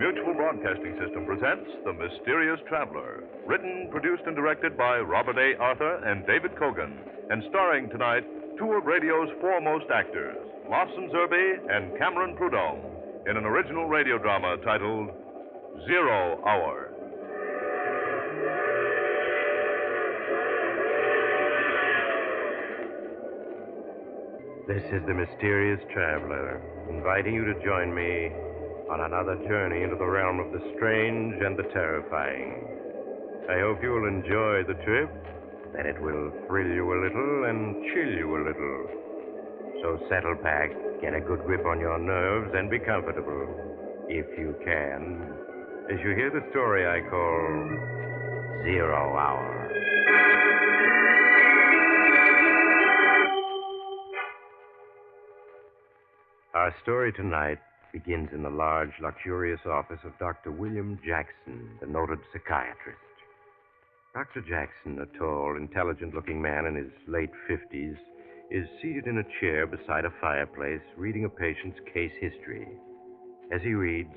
Mutual Broadcasting System presents The Mysterious Traveler. Written, produced, and directed by Robert A. Arthur and David Kogan. And starring tonight two of radio's foremost actors, Lawson Zerbe and Cameron Prudhomme, in an original radio drama titled 0 Hour. This is the Mysterious Traveler, inviting you to join me on another journey into the realm of the strange and the terrifying. I hope you will enjoy the trip, that it will thrill you a little and chill you a little. So settle back, get a good grip on your nerves, and be comfortable, if you can, as you hear the story I call 0 Hour. Our story tonight begins in the large, luxurious office of Dr. William Jackson, the noted psychiatrist. Dr. Jackson, a tall, intelligent-looking man in his late 50s, is seated in a chair beside a fireplace reading a patient's case history. As he reads,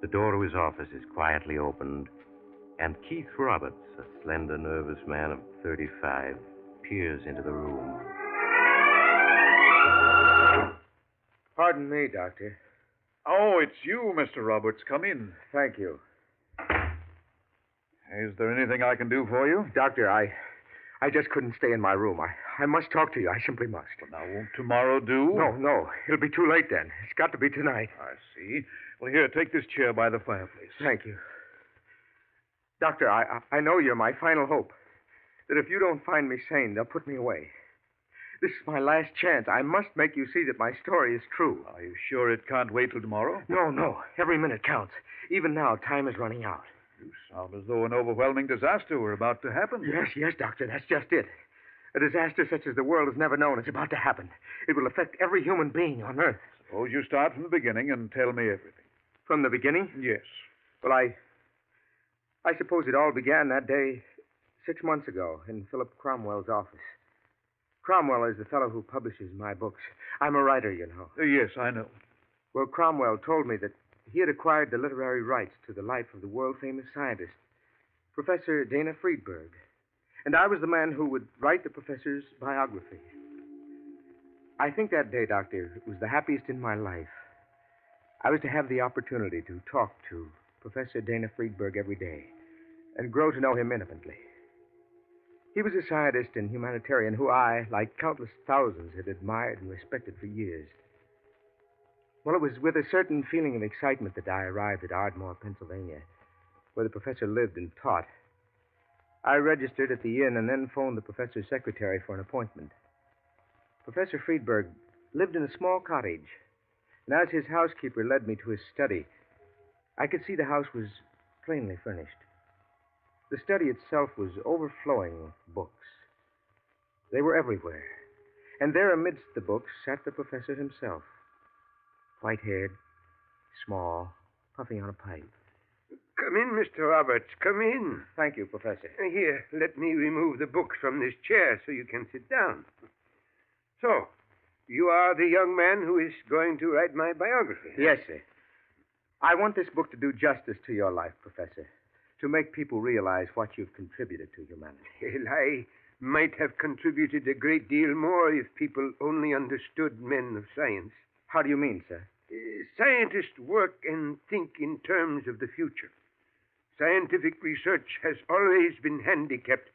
the door to his office is quietly opened, and Keith Roberts, a slender, nervous man of 35, peers into the room. Pardon me, Doctor. Oh, it's you, Mr. Roberts. Come in. Thank you. Is there anything I can do for you? Doctor, I just couldn't stay in my room. I must talk to you. I simply must. Well, now, won't tomorrow do? No. It'll be too late then. It's got to be tonight. I see. Well, here, take this chair by the fireplace. Thank you. Doctor, I know you're my final hope. That if you don't find me sane, they'll put me away. This is my last chance. I must make you see that my story is true. Are you sure it can't wait till tomorrow? No. Every minute counts. Even now, time is running out. You sound as though an overwhelming disaster were about to happen. Yes, Doctor. That's just it. A disaster such as the world has never known is about to happen. It will affect every human being on Earth. Suppose you start from the beginning and tell me everything. From the beginning? Yes. Well, I suppose it all began that day 6 months ago in Philip Cromwell's office. Cromwell is the fellow who publishes my books. I'm a writer, you know. Yes, I know. Well, Cromwell told me that he had acquired the literary rights to the life of the world-famous scientist, Professor Dana Friedberg. And I was the man who would write the professor's biography. I think that day, Doctor, was the happiest in my life. I was to have the opportunity to talk to Professor Dana Friedberg every day and grow to know him intimately. He was a scientist and humanitarian who I, like countless thousands, had admired and respected for years. Well, it was with a certain feeling of excitement that I arrived at Ardmore, Pennsylvania, where the professor lived and taught. I registered at the inn and then phoned the professor's secretary for an appointment. Professor Friedberg lived in a small cottage, and as his housekeeper led me to his study, I could see the house was plainly furnished. The study itself was overflowing with books. They were everywhere. And there amidst the books sat the professor himself. White-haired, small, puffing on a pipe. Come in, Mr. Roberts. Come in. Thank you, Professor. Here, let me remove the books from this chair so you can sit down. So, you are the young man who is going to write my biography? Yes, sir. I want this book to do justice to your life, Professor. To make people realize what you've contributed to humanity. Well, I might have contributed a great deal more if people only understood men of science. How do you mean, sir? Scientists work and think in terms of the future. Scientific research has always been handicapped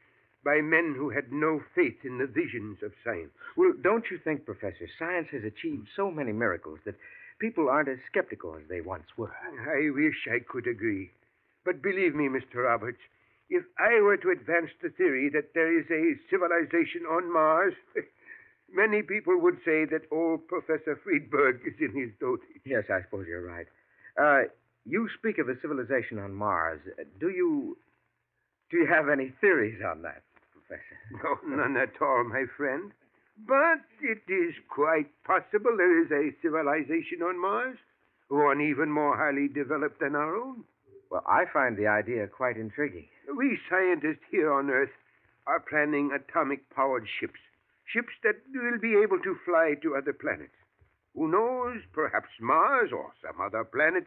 by men who had no faith in the visions of science. Well, don't you think, Professor, science has achieved so many miracles that people aren't as skeptical as they once were? I wish I could agree. But believe me, Mr. Roberts, if I were to advance the theory that there is a civilization on Mars, many people would say that old Professor Friedberg is in his dotage. Yes, I suppose you're right. You speak of a civilization on Mars. Do you have any theories on that, Professor? No, none at all, my friend. But it is quite possible there is a civilization on Mars, one even more highly developed than our own. Well, I find the idea quite intriguing. We scientists here on Earth are planning atomic-powered ships. Ships that will be able to fly to other planets. Who knows, perhaps Mars or some other planet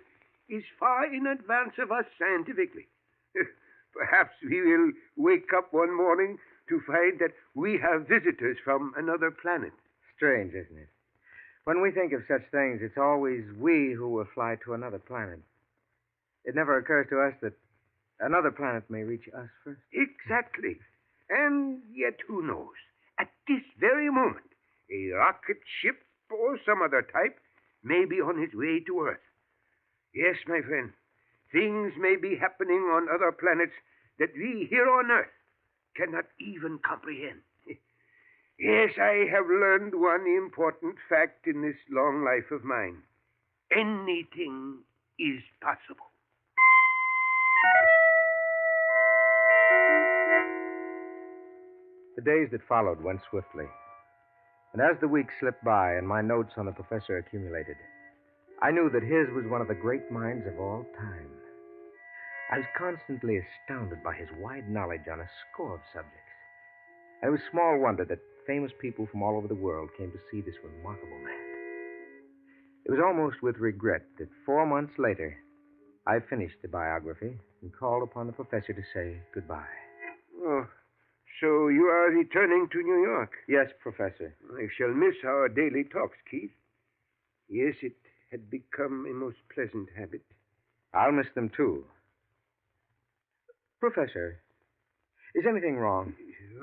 is far in advance of us scientifically. Perhaps we will wake up one morning to find that we have visitors from another planet. Strange, isn't it? When we think of such things, it's always we who will fly to another planet. It never occurs to us that another planet may reach us first. Exactly. And yet, who knows? At this very moment, a rocket ship or some other type may be on its way to Earth. Yes, my friend, things may be happening on other planets that we here on Earth cannot even comprehend. Yes, I have learned one important fact in this long life of mine. Anything is possible. The days that followed went swiftly. And as the weeks slipped by and my notes on the professor accumulated, I knew that his was one of the great minds of all time. I was constantly astounded by his wide knowledge on a score of subjects. And it was small wonder that famous people from all over the world came to see this remarkable man. It was almost with regret that 4 months later, I finished the biography and called upon the professor to say goodbye. Oh, so you are returning to New York? Yes, Professor. I shall miss our daily talks, Keith. Yes, it had become a most pleasant habit. I'll miss them, too. Professor, is anything wrong?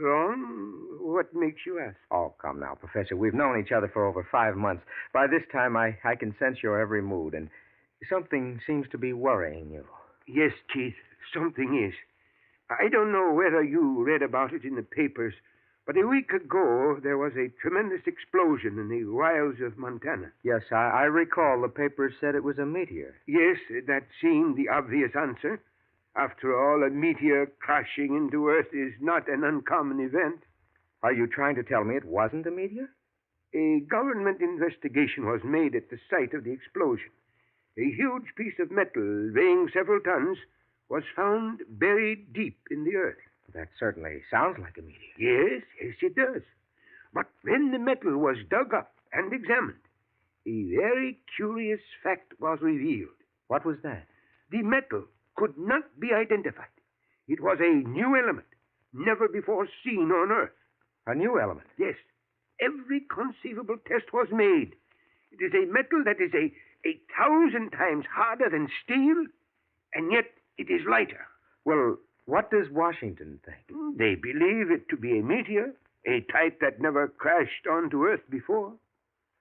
Wrong? What makes you ask? Oh, come now, Professor. We've known each other for over 5 months. By this time, I can sense your every mood, and something seems to be worrying you. Yes, Keith, something is. I don't know whether you read about it in the papers, but a week ago there was a tremendous explosion in the wilds of Montana. Yes, I recall the papers said it was a meteor. Yes, that seemed the obvious answer. After all, a meteor crashing into Earth is not an uncommon event. Are you trying to tell me it wasn't a meteor? A government investigation was made at the site of the explosion. A huge piece of metal weighing several tons was found buried deep in the earth. That certainly sounds like a meteor. Yes, it does. But when the metal was dug up and examined, a very curious fact was revealed. What was that? The metal could not be identified. It was a new element, never before seen on Earth. A new element? Yes. Every conceivable test was made. It is a metal that is a 1,000 times harder than steel, and yet it is lighter. Well, what does Washington think? They believe it to be a meteor, a type that never crashed onto Earth before.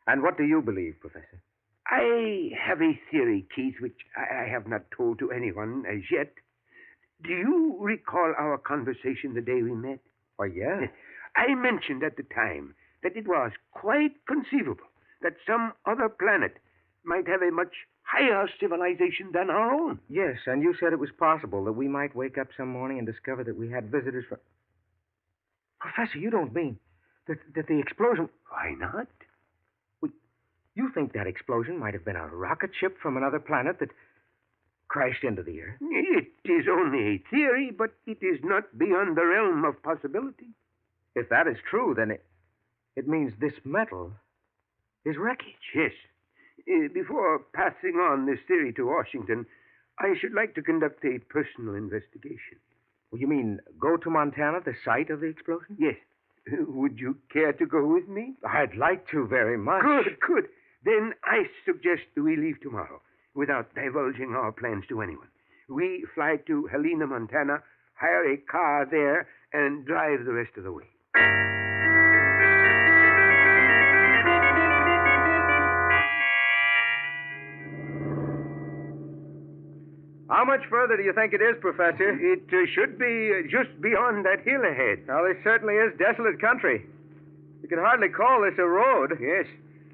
And what do you believe, Professor? I have a theory, Keith, which I have not told to anyone as yet. Do you recall our conversation the day we met? Why, yeah. I mentioned at the time that it was quite conceivable that some other planet might have a much higher civilization than our own. Yes, and you said it was possible that we might wake up some morning and discover that we had visitors from... Professor, you don't mean that the explosion... Why not? You think that explosion might have been a rocket ship from another planet that crashed into the Earth? It is only a theory, but it is not beyond the realm of possibility. If that is true, then it means this metal is wreckage. Yes. Before passing on this theory to Washington, I should like to conduct a personal investigation. Well, you mean go to Montana, the site of the explosion? Yes. Would you care to go with me? I'd like to very much. Good. Then I suggest we leave tomorrow without divulging our plans to anyone. We fly to Helena, Montana, hire a car there, and drive the rest of the way. How much further do you think it is, Professor? It should be just beyond that hill ahead. Well, this certainly is desolate country. You can hardly call this a road. Yes.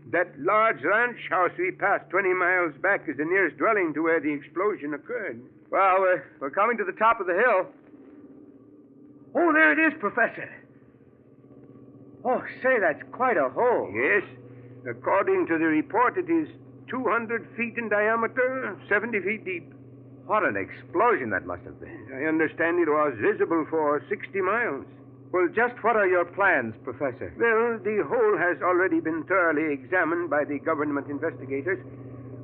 That large ranch house we passed 20 miles back is the nearest dwelling to where the explosion occurred. Well, we're coming to the top of the hill. Oh, there it is, Professor. Oh, say, that's quite a hole. Yes. According to the report, it is 200 feet in diameter, 70 feet deep. What an explosion that must have been. I understand it was visible for 60 miles. Well, just what are your plans, Professor? Well, the hole has already been thoroughly examined by the government investigators.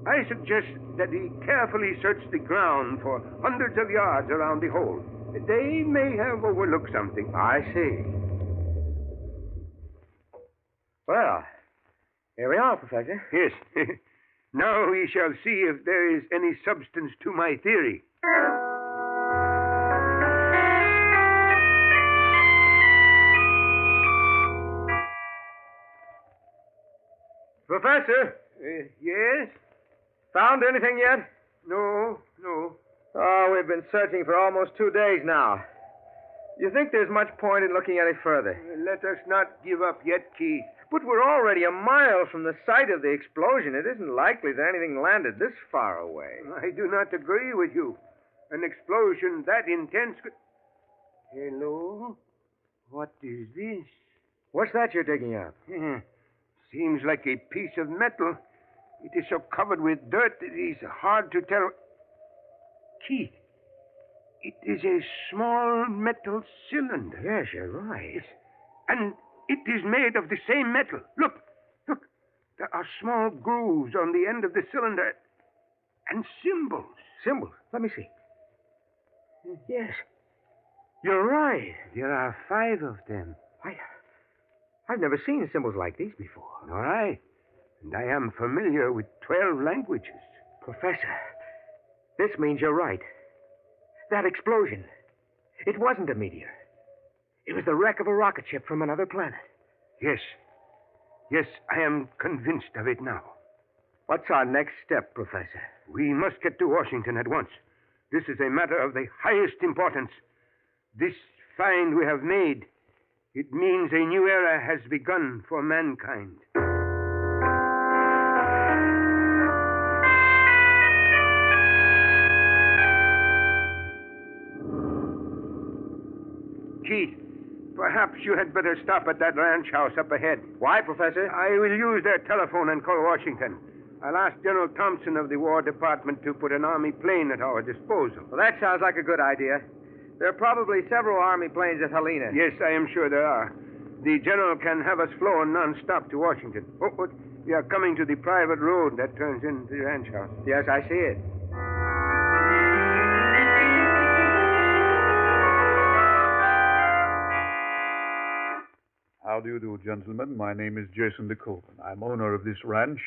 I suggest that he carefully search the ground for hundreds of yards around the hole. They may have overlooked something. I see. Well, here we are, Professor. Yes. Now we shall see if there is any substance to my theory. Professor, Yes? found anything yet? No. Oh, we've been searching for almost 2 days now. You think there's much point in looking any further? Let us not give up yet, Keith. But we're already a mile from the site of the explosion. It isn't likely that anything landed this far away. I do not agree with you. An explosion that intense could... Hello? What is this? What's that you're digging up? Seems like a piece of metal. It is so covered with dirt it is hard to tell. Keith, it is a small metal cylinder. Yes, you're right. Yes. And it is made of the same metal. Look. There are small grooves on the end of the cylinder. And symbols. Symbols? Let me see. Yes. You're right. There are 5 of them. I've never seen symbols like these before. All right. And I am familiar with 12 languages. Professor, this means you're right. That explosion, it wasn't a meteor. It was the wreck of a rocket ship from another planet. Yes, I am convinced of it now. What's our next step, Professor? We must get to Washington at once. This is a matter of the highest importance. This find we have made, it means a new era has begun for mankind. Keith, perhaps you had better stop at that ranch house up ahead. Why, Professor? I will use their telephone and call Washington. I'll ask General Thompson of the War Department to put an Army plane at our disposal. Well, that sounds like a good idea. There are probably several Army planes at Helena. Yes, I am sure there are. The General can have us flown non-stop to Washington. We are coming to the private road that turns into the ranch house. Yes, I see it. How do you do, gentlemen? My name is Jason de Kogan. I'm owner of this ranch.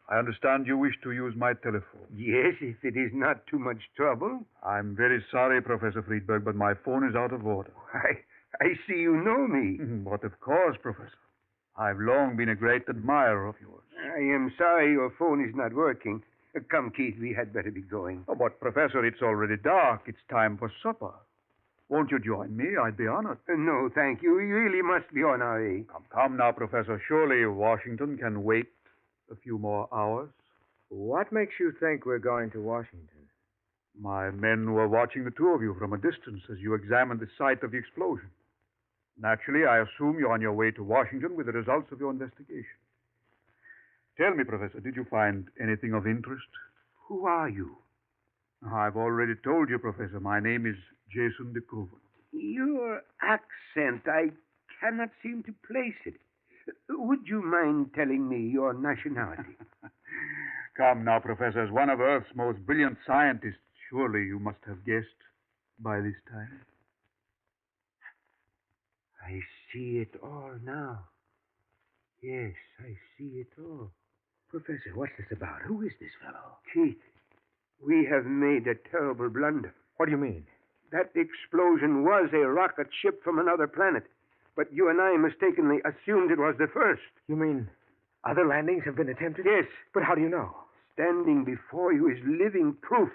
I understand you wish to use my telephone. Yes, if it is not too much trouble. I'm very sorry, Professor Friedberg, but my phone is out of order. I see you know me. But of course, Professor. I've long been a great admirer of yours. I am sorry your phone is not working. Come, Keith, we had better be going. Oh, but, Professor, it's already dark. It's time for supper. Won't you join me? I'd be honored. No, thank you. We really must be on our way. Come now, Professor. Surely Washington can wait a few more hours. What makes you think we're going to Washington? My men were watching the two of you from a distance as you examined the site of the explosion. Naturally, I assume you're on your way to Washington with the results of your investigation. Tell me, Professor, did you find anything of interest? Who are you? I've already told you, Professor. My name is Jason de Koven. Your accent, I cannot seem to place it. Would you mind telling me your nationality? Come now, Professor. As one of Earth's most brilliant scientists, surely you must have guessed by this time. I see it all now. Yes, I see it all. Professor, what's this about? Who is this fellow? Keith, we have made a terrible blunder. What do you mean? That explosion was a rocket ship from another planet. But you and I mistakenly assumed it was the first. You mean other landings have been attempted? Yes. But how do you know? Standing before you is living proof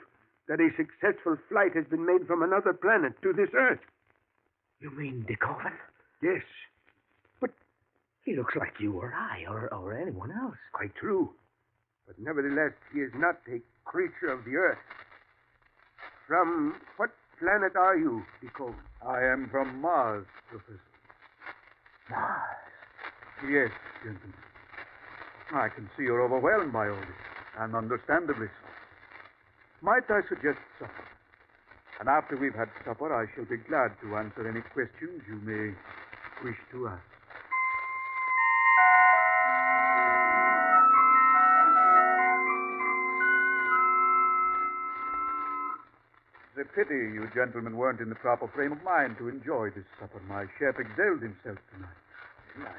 that a successful flight has been made from another planet to this Earth. You mean de Koven? Yes. But he looks like you or I or anyone else. Quite true. But nevertheless, he is not a creature of the Earth. From what planet are you, de Koven? I am from Mars, Professor. Mars? Yes, gentlemen. I can see you're overwhelmed by all this, and understandably so. Might I suggest supper? And after we've had supper, I shall be glad to answer any questions you may wish to ask. pity you gentlemen weren't in the proper frame of mind to enjoy this supper. My chef excelled himself tonight. I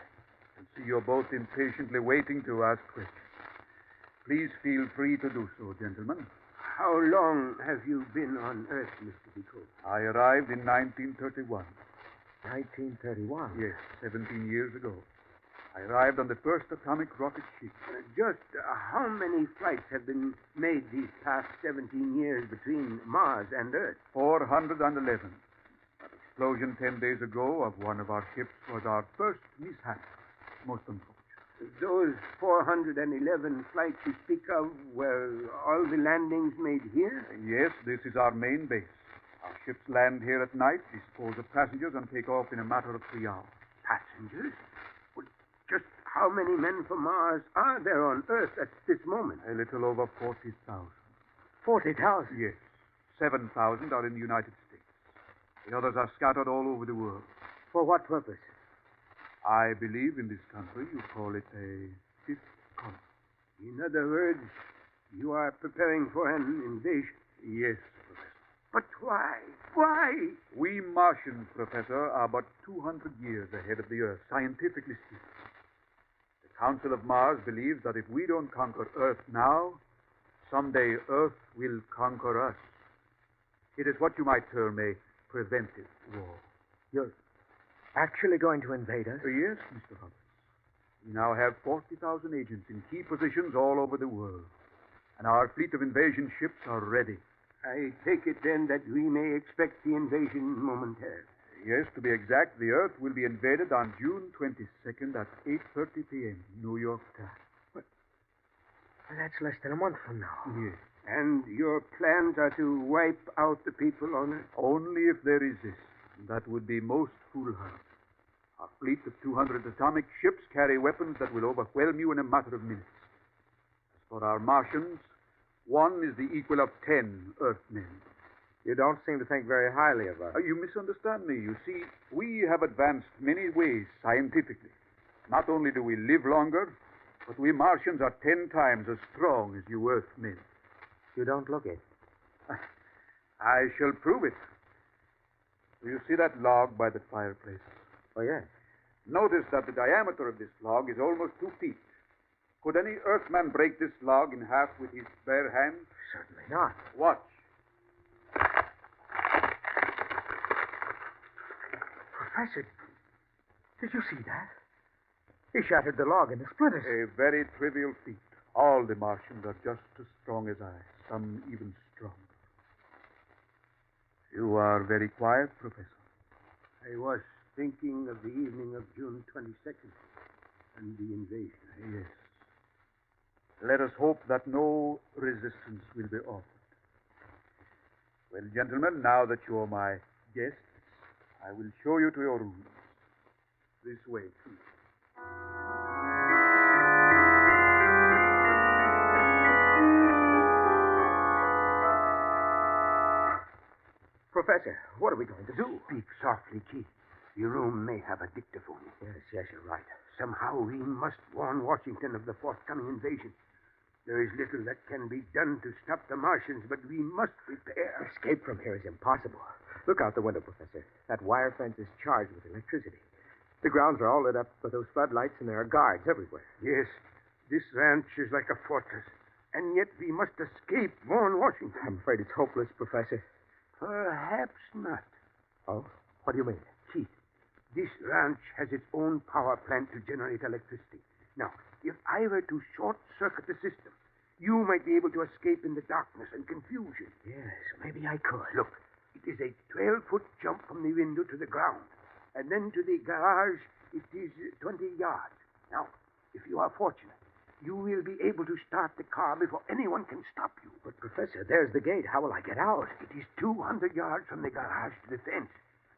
can see you're both impatiently waiting to ask questions. Please feel free to do so, gentlemen. How long have you been on Earth, Mr. Decoe? I arrived in 1931. 1931? Yes, 17 years ago. I arrived on the first atomic rocket ship. Just how many flights have been made these past 17 years between Mars and Earth? 411. That explosion 10 days ago of one of our ships was our first mishap. Most unfortunate. Those 411 flights you speak of, were all the landings made here? Yes, this is our main base. Our ships land here at night, dispose of passengers, and take off in a matter of 3 hours. Passengers? Well, just how many men from Mars are there on Earth at this moment? A little over 40,000. 40,000? Yes. 7,000 are in the United States. The others are scattered all over the world. For what purpose? I believe in this country you call it a fifth colony. In other words, you are preparing for an invasion. Yes, Professor. But why? Why? We Martians, Professor, are but 200 years ahead of the Earth, scientifically speaking. The Council of Mars believes that if we don't conquer Earth now, someday Earth will conquer us. It is what you might term a preventive war. You're actually going to invade us? Yes, Mr. Roberts. We now have 40,000 agents in key positions all over the world. And our fleet of invasion ships are ready. I take it then that we may expect the invasion momentarily. Yes, to be exact, the Earth will be invaded on June 22nd at 8:30 p.m. New York time. Well, that's less than a month from now. Yes. And your plans are to wipe out the people on Earth? Only if they resist. That would be most foolhardy. Our fleet of 200 atomic ships carry weapons that will overwhelm you in a matter of minutes. As for our Martians, one is the equal of 10 Earthmen. You don't seem to think very highly of us. You misunderstand me. You see, we have advanced many ways scientifically. Not only do we live longer, but we Martians are 10 times as strong as you Earthmen. You don't look it. I shall prove it. Do you see that log by the fireplace? Oh, yes. Notice that the diameter of this log is almost 2 feet. Could any Earthman break this log in half with his bare hands? Certainly not. Watch. Professor, did you see that? He shattered the log into splinters. A very trivial feat. All the Martians are just as strong as I, some even stronger. You are very quiet, Professor. I was thinking of the evening of June 22nd and the invasion. Yes. Let us hope that no resistance will be offered. Well, gentlemen, now that you're my guests, I will show you to your rooms. This way, please. Professor, what are we going to do? Speak softly, Keith. Your room may have a dictaphone. Yes, you're right. Somehow we must warn Washington of the forthcoming invasion. There is little that can be done to stop the Martians, but we must prepare. Escape from here is impossible. Look out the window, Professor. That wire fence is charged with electricity. The grounds are all lit up with those floodlights, and there are guards everywhere. Yes, this ranch is like a fortress. And yet we must escape, warn Washington. I'm afraid it's hopeless, Professor. Perhaps not. Oh? What do you mean? Keith, this ranch has its own power plant to generate electricity. Now, if I were to short-circuit the system, you might be able to escape in the darkness and confusion. Yes, maybe I could. Look, it is a 12-foot jump from the window to the ground. And then to the garage, it is 20 yards. Now, if you are fortunate, you will be able to start the car before anyone can stop you. But, Professor, there's the gate. How will I get out? It is 200 yards from the garage to the fence.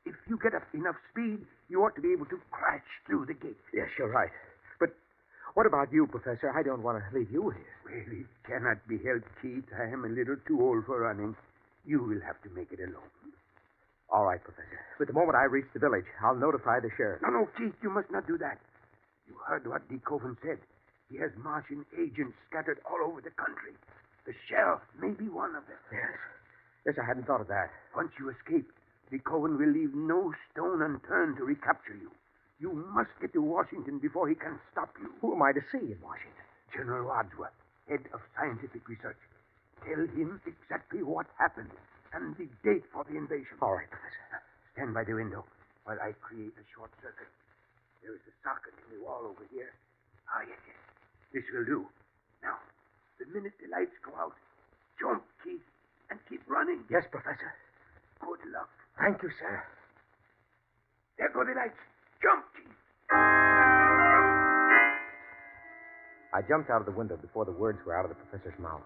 If you get up enough speed, you ought to be able to crash through the gate. Yes, you're right. But what about you, Professor? I don't want to leave you here. Well, it cannot be helped, Keith. I am a little too old for running. You will have to make it alone. All right, Professor. But the moment I reach the village, I'll notify the sheriff. No, Keith, you must not do that. You heard what D. Kogan said. He has Martian agents scattered all over the country. The sheriff may be one of them. Yes. Yes, I hadn't thought of that. Once you escape, the Kogan will leave no stone unturned to recapture you. You must get to Washington before he can stop you. Who am I to see in Washington? General Wadsworth, head of scientific research. Tell him exactly what happened and the date for the invasion. All right, Professor. Stand by the window while I create a short circuit. There is a socket in the wall over here. Ah, yes. This will do. Now, the minute the lights go out, jump, Keith, and keep running. Yes, Professor. Good luck. Thank you, sir. There go the lights. Jump, Keith. I jumped out of the window before the words were out of the professor's mouth.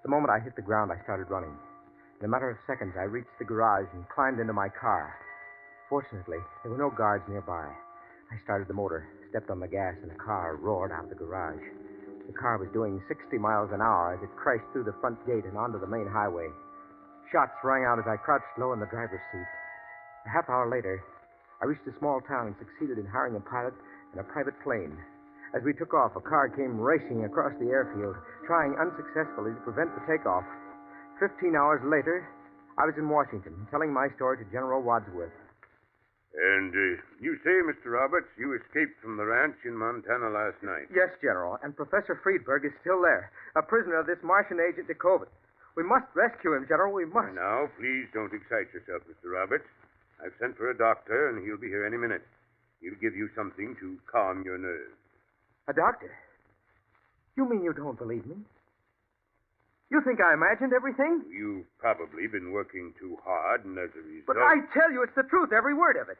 The moment I hit the ground, I started running. In a matter of seconds, I reached the garage and climbed into my car. Fortunately, there were no guards nearby. I started the motor, stepped on the gas, and the car roared out of the garage. The car was doing 60 miles an hour as it crashed through the front gate and onto the main highway. Shots rang out as I crouched low in the driver's seat. A half hour later, I reached a small town and succeeded in hiring a pilot and a private plane. As we took off, a car came racing across the airfield, trying unsuccessfully to prevent the takeoff. 15 hours later, I was in Washington, telling my story to General Wadsworth. And you say, Mr. Roberts, you escaped from the ranch in Montana last night. Yes, General, and Professor Friedberg is still there, a prisoner of this Martian agent de Kogan. We must rescue him, General, we must. Now, please don't excite yourself, Mr. Roberts. I've sent for a doctor, and he'll be here any minute. He'll give you something to calm your nerves. A doctor? You mean you don't believe me? You think I imagined everything? You've probably been working too hard, and as a result... But I tell you, it's the truth, every word of it.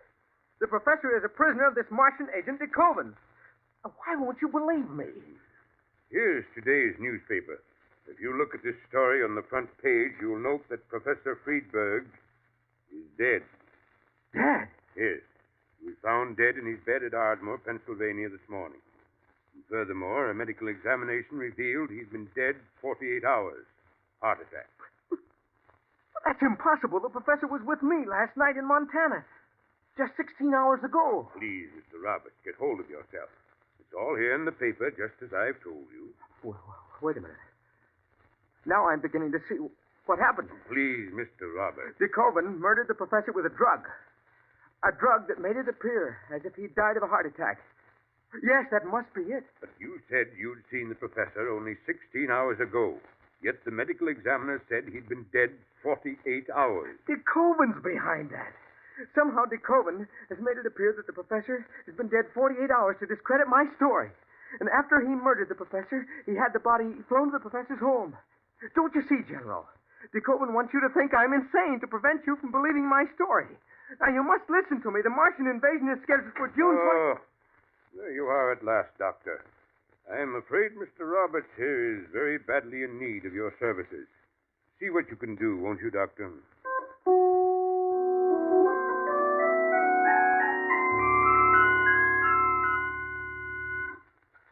The professor is a prisoner of this Martian agent de Kogan. Why won't you believe me? Here's today's newspaper. If you look at this story on the front page, you'll note that Professor Friedberg is dead. Dead? Yes. He was found dead in his bed at Ardmore, Pennsylvania this morning. And furthermore, a medical examination revealed he's been dead 48 hours. Heart attack. That's impossible. The professor was with me last night in Montana. Just 16 hours ago. Please, Mr. Roberts, get hold of yourself. It's all here in the paper, just as I've told you. Well, wait a minute. Now I'm beginning to see what happened. Please, Mr. Roberts. De Kogan murdered the professor with a drug. A drug that made it appear as if he'd died of a heart attack. Yes, that must be it. But you said you'd seen the professor only 16 hours ago. Yet the medical examiner said he'd been dead 48 hours. De Kogan's behind that. Somehow de Kogan has made it appear that the professor has been dead 48 hours to discredit my story. And after he murdered the professor, he had the body flown to the professor's home. Don't you see, General? De Kogan wants you to think I'm insane to prevent you from believing my story. Now, you must listen to me. The Martian invasion is scheduled for June 20... There you are at last, Doctor. I am afraid Mr. Roberts here is very badly in need of your services. See what you can do, won't you, Doctor?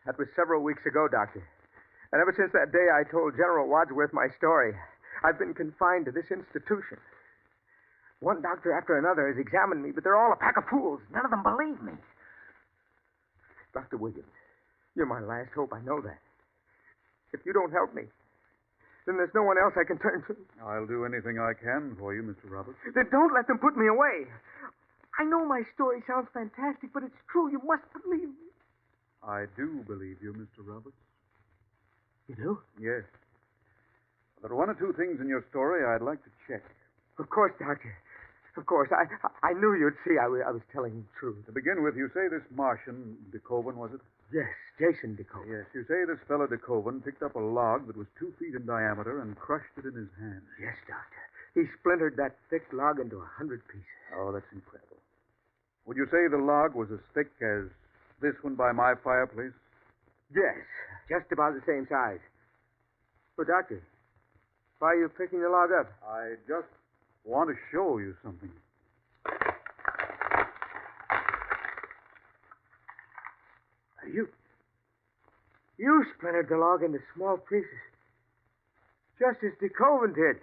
That was several weeks ago, Doctor. And ever since that day I told General Wadsworth my story, I've been confined to this institution. One doctor after another has examined me, but they're all a pack of fools. None of them believe me. Dr. Williams, you're my last hope. I know that. If you don't help me, then there's no one else I can turn to. I'll do anything I can for you, Mr. Roberts. Then don't let them put me away. I know my story sounds fantastic, but it's true. You must believe me. I do believe you, Mr. Roberts. You do? Yes. There are one or two things in your story I'd like to check. Of course, Doctor. Of course. I knew you'd see I was telling the truth. To begin with, you say this Martian, de Kogan, was it? Yes, Jason de Kogan. Yes, you say this fellow de Kogan picked up a log that was 2 feet in diameter and crushed it in his hand. Yes, Doctor. He splintered that thick log into 100 pieces. Oh, that's incredible. Would you say the log was as thick as this one by my fireplace? Yes, just about the same size. Oh, Doctor, why are you picking the log up? I just want to show you something. You splintered the log into small pieces, just as de Kogan did.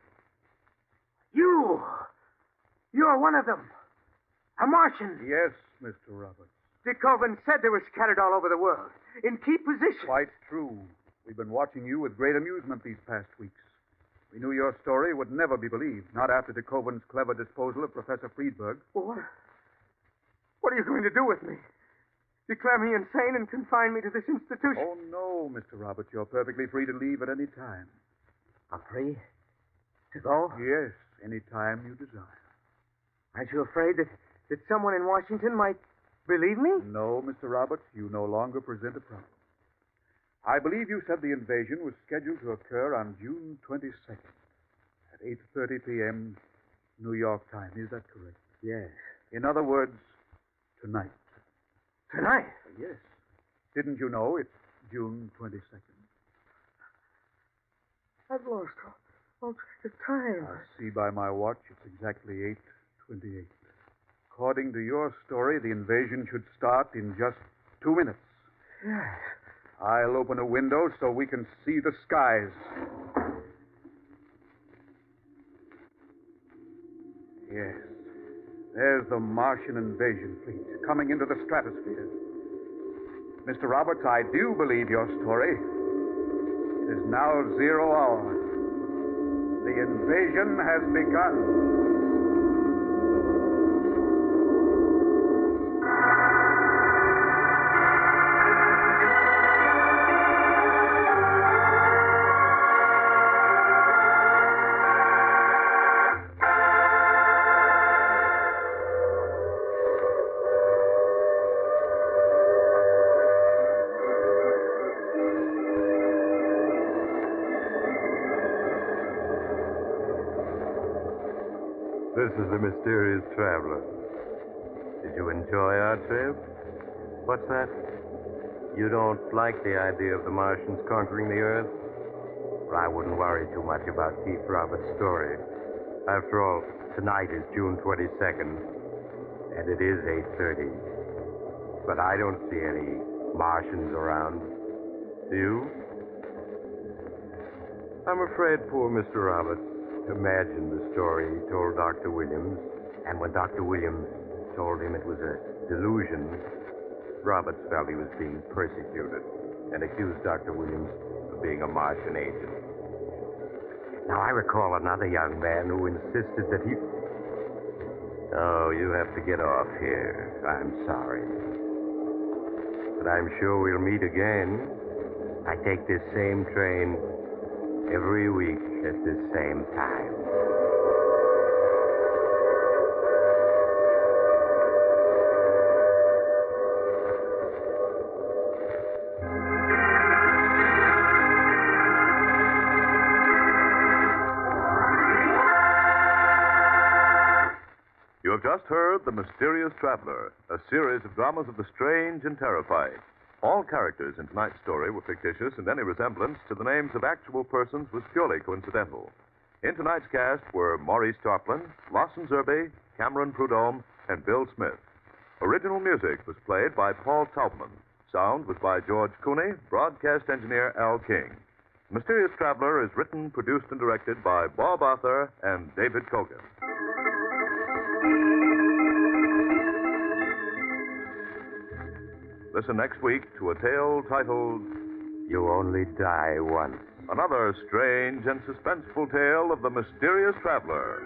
You're one of them. A Martian. Yes, Mr. Roberts. De Kogan said they were scattered all over the world, in key positions. Quite true. We've been watching you with great amusement these past weeks. We knew your story would never be believed, not after de Koven's clever disposal of Professor Friedberg. Well, what are you going to do with me? Declare me insane and confine me to this institution? Oh, no, Mr. Roberts. You're perfectly free to leave at any time. I'm free to go? Yes, any time you desire. Aren't you afraid that someone in Washington might believe me? No, Mr. Roberts, you no longer present a problem. I believe you said the invasion was scheduled to occur on June 22nd at 8:30 p.m. New York time. Is that correct? Yes. In other words, tonight. Tonight? Yes. Didn't you know it's June 22nd? I've lost all track of time. I see by my watch it's exactly 8:28. According to your story, the invasion should start in just 2 minutes. Yes. I'll open a window so we can see the skies. Yes. There's the Martian invasion fleet coming into the stratosphere. Mr. Roberts, I do believe your story. It is now 0 hour. The invasion has begun. This is the mysterious traveler. Did you enjoy our trip? What's that? You don't like the idea of the Martians conquering the Earth? Well, I wouldn't worry too much about Keith Roberts' story. After all, tonight is June 22nd, and it is 8:30. But I don't see any Martians around. Do you? I'm afraid poor Mr. Roberts imagined the story he told Dr. Williams, and when Dr. Williams told him it was a delusion, Roberts felt he was being persecuted and accused Dr. Williams of being a Martian agent. Now, I recall another young man who insisted that he... Oh, you have to get off here. I'm sorry. But I'm sure we'll meet again. I take this same train every week at this same time. You have just heard The Mysterious Traveler, a series of dramas of the strange and terrifying. All characters in tonight's story were fictitious, and any resemblance to the names of actual persons was purely coincidental. In tonight's cast were Maurice Tarplin, Lawson Zerbe, Cameron Prudhomme, and Bill Smith. Original music was played by Paul Taubman. Sound was by George Cooney, broadcast engineer Al King. Mysterious Traveler is written, produced, and directed by Bob Arthur and David Kogan. Listen next week to a tale titled You Only Die Once. Another Strange and Suspenseful Tale of the Mysterious Traveler.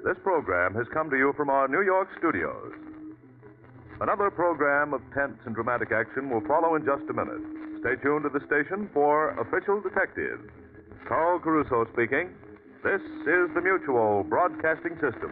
This program has come to you from our New York studios. Another program of tense and dramatic action will follow in just a minute. Stay tuned to the station for Official Detective. Carl Caruso speaking. This is the Mutual Broadcasting System.